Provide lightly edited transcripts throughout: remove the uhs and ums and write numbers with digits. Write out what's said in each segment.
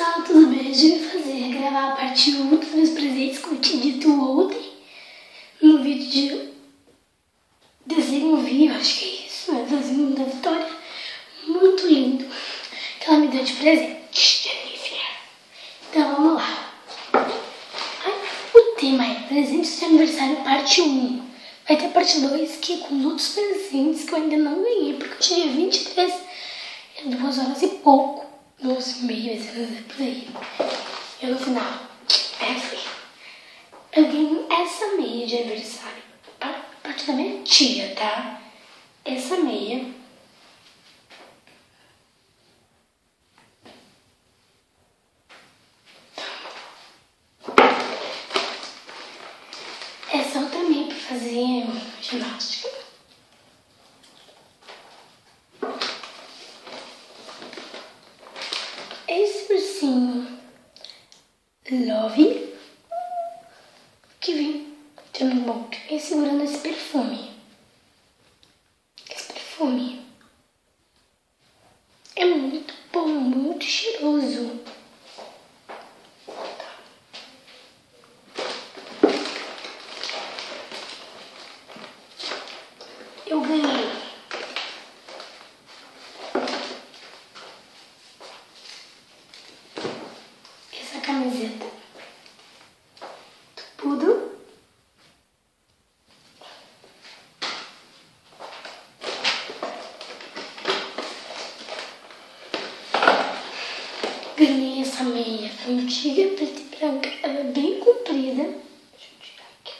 pessoal, tudo bem? Hoje eu vim gravar a parte 1 dos meus presentes, como eu tinha dito ontem, no vídeo de desenho vivo, acho que é isso, né? Desenho da Vitória, muito lindo, que ela me deu de presente, Jennifer. Então vamos lá. O tema é presentes de aniversário parte 1. Vai ter parte 2 que é com outros presentes que eu ainda não ganhei, porque hoje é dia 23, é 2 horas e pouco. 12h30, por aí. E no final, eu ganhei essa meia de aniversário. Parte da minha tia, tá? Essa meia. Essa outra meia pra fazer ginástica. Esse ursinho Love que vem tirando um monte e segurando esse perfume. Esse perfume é muito bom, muito cheiroso. Eu ganhei essa camiseta tudo. Ganhei essa meia antiga, preta e branca, ela é bem comprida. Deixa eu tirar aqui.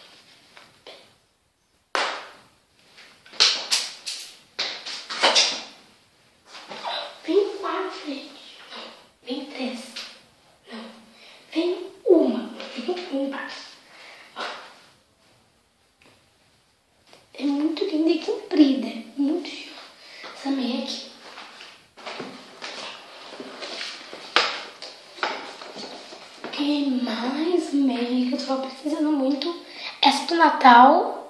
Vem 4, gente. Não, vem 3. Não, vem uma. Embaixo. É muito linda e comprida. Muito chique. Essa meia aqui. E mais meia que eu tô precisando muito. Essa do Natal.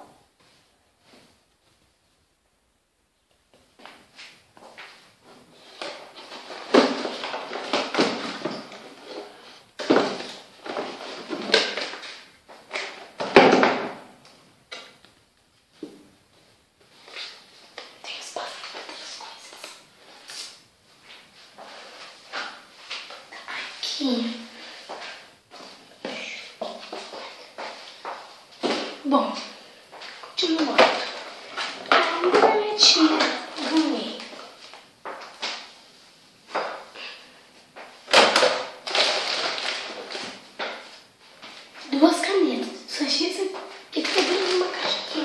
Tem espaço para outras coisas. Aqui. Bom, continuando. Ainda na minha tia, ganhei duas canetas. Só achei essa aqui que tá dentro de uma caixa aqui.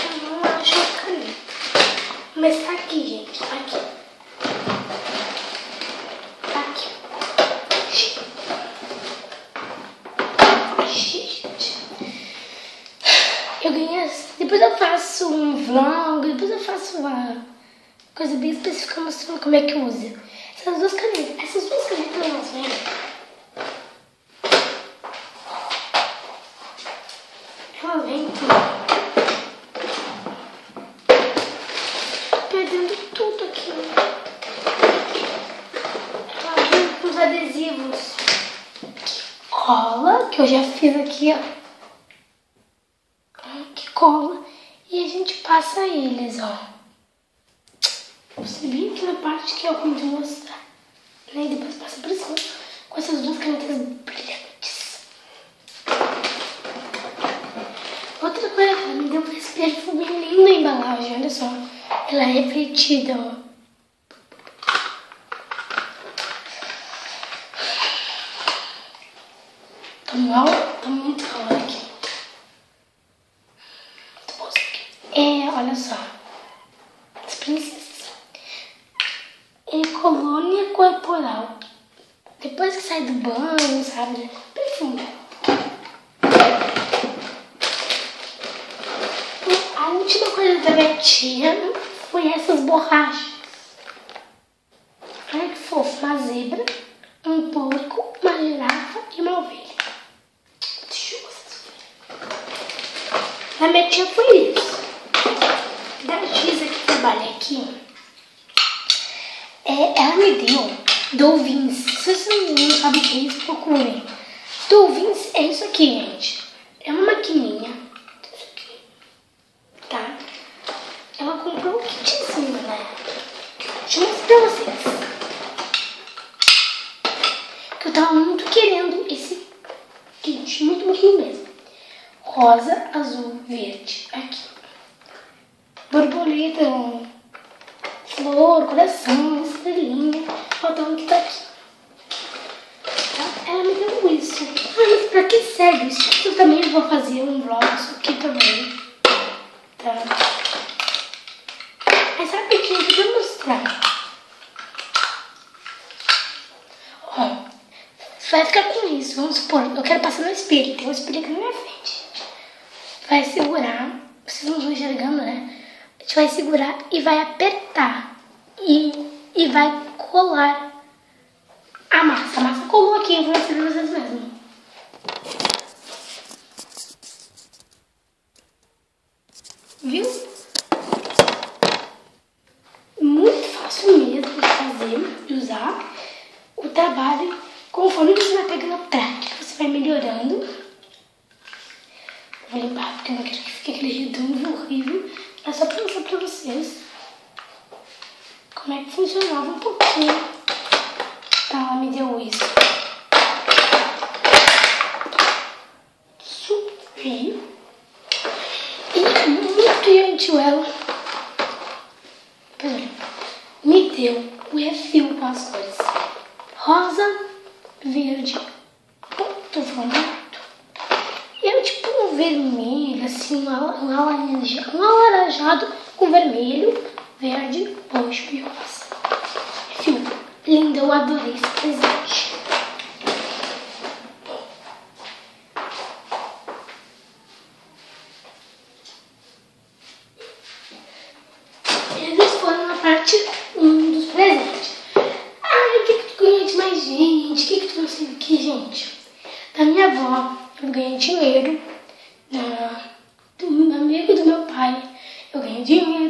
Eu não acho a caneta. Mas tá aqui, gente. Tá aqui. Eu ganhei essa. Depois eu faço um vlog, depois eu faço uma coisa bem específica mostrando como é que usa. Essas duas canetas, elas vêm. Ela vem Tô perdendo tudo aqui. Ela vem com os adesivos. Cola, que eu já fiz aqui, ó. Que cola. E a gente passa eles, ó. Você bem aqui na parte que é ruim de mostrar. Né? E depois passa por cima com essas duas canetas brilhantes. Outra coisa, ela me deu esse perfume lindo na embalagem, olha só. Ela é refletida, ó. Tá muito calor aqui. Muito bom isso aqui. Olha só. As princesas. Colônia corporal. Depois que sai do banho, sabe? Perfume. A última coisa da minha tia foi essas borrachas. Olha que fofo. Uma zebra, um porco, uma girafa e uma ovelha. Deixa eu mostrar. Na minha tia foi isso. Da tia trabalho aqui, ela me deu Dolvins. Se você não sabe o que é isso, procurem. Dolvins é isso aqui, gente. É uma maquininha. Isso aqui. Tá? Ela comprou um kitzinho, né? Deixa eu mostrar pra vocês. Que eu tava muito querendo esse kit. Muito, muito mesmo. Rosa, azul, verde. Aqui. Borboleta, flor, coração, estrelinha. Faltando que tá aqui. Ela me deu isso. Mas pra que serve isso? Eu também vou fazer um vlog isso aqui também. Tá? Mas sabe o que eu vou mostrar? Ó, vai ficar com isso. Vamos supor, eu quero passar no espelho. Tem um espelho aqui na minha frente. Vai segurar. Vocês não estão enxergando, né? A gente vai segurar e vai apertar. E vai colar a massa. A massa colou aqui, eu vou mostrar pra vocês mesmo. Viu? Muito fácil mesmo de fazer, de usar. O trabalho, conforme você vai pegando a prática, você vai melhorando. Vou limpar porque eu não quero que fique aquele redondo horrível. É só pra mostrar pra vocês como é que funcionava um pouquinho. Ela me deu isso. Subi. E muito gentil ela. Me deu o refil com as cores. Rosa, verde. Tô falando. E é tipo um vermelho, assim, um alaranjado com vermelho, verde, roxo e rosa. Refil. Lindo, eu adorei esse presente. Eles foram na parte 1 dos presentes. Ai, o que tu ganhou de mais, gente? O que tu não sei o que, gente? Da minha avó, eu ganhei dinheiro. Do amigo do meu pai, eu ganhei dinheiro.